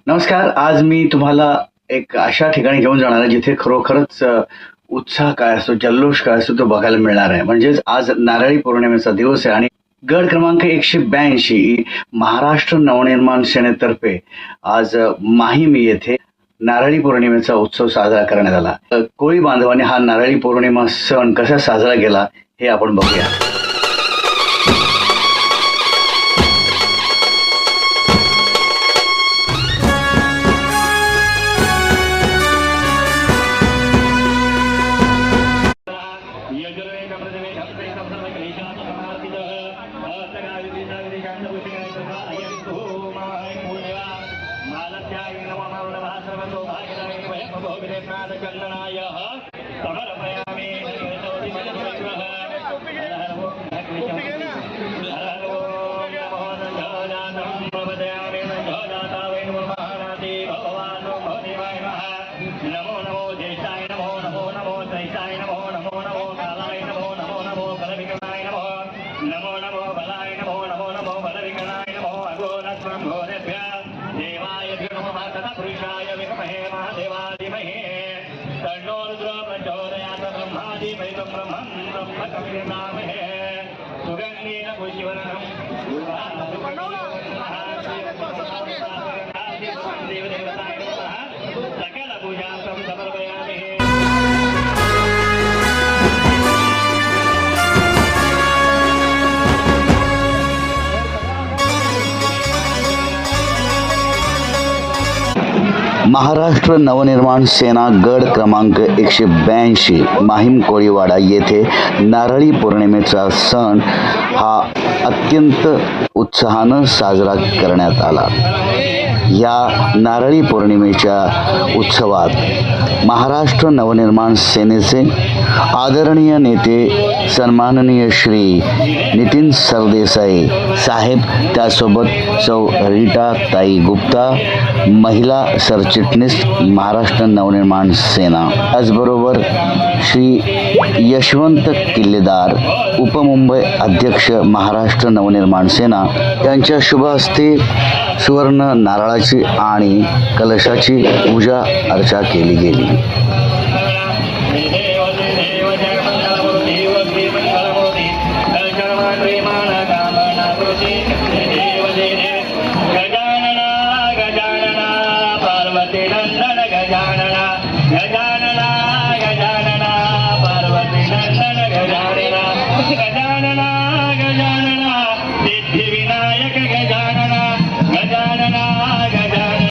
नमस्कार. आज मी तुम्हाला एक अशा ठिकाणी घेऊन जाणार आहे जिथे खरोखरच उत्साह काय असतो, जल्लोष काय असतो तो बघायला मिळणार आहे. म्हणजेच आज नारळी पौर्णिमेचा दिवस आहे आणि गड क्रमांक 182 महाराष्ट्र नवनिर्माण सेनेतर्फे आज माहीम येथे नारळी पौर्णिमेचा उत्सव साजरा करण्यात आला. कोळी बांधवांनी हा नारळी पौर्णिमा सण कसा साजरा केला हे आपण बघूया. नमो नमो ज्येष्ठाय नमो नमो नमो त्रैष्ठाय नमो नमो नमो कालाय नमो नमो नमो बलविक्रमाय नमो नमो नमो बलाय नमो नमो नमो बलविक्रमाय नमो अघोरस्वं घोरेभ्यः देवाय धीमहि तत्पुरुषाय विद्महे महादेवाय तन्नो रुद्रो प्रचोदयात् ब्रह्मादि वैदं ब्रह्मं ब्रह्म कविर्नामहे सुगन्धेन पुष्टिवर्णं देवदेवताय नमः सकल पूजार्थं समर्पयामि. महाराष्ट्र नवनिर्माण सेना गड क्रमांक 182 माहीम कोळीवाडा येथे नारळी पौर्णिमेचा सण हा अत्यंत उत्साहानं साजरा करण्यात आला. या नारळी पौर्णिमेच्या उत्सवात महाराष्ट्र नवनिर्माण सेनेचे आदरणीय नेते सन्माननीय श्री नितीन सरदेसाई साहेब, त्यासोबत सौ रीटा ताई गुप्ता, महिला सरचिटणीस महाराष्ट्र नवनिर्माण सेना, त्याचबरोबर श्री यशवंत किल्लेदार उपमुंबई अध्यक्ष महाराष्ट्र नवनिर्माण सेना यांच्या शुभ हस्ते सुवर्ण नारळाची आणि कलशाची पूजा अर्चा केली गेली.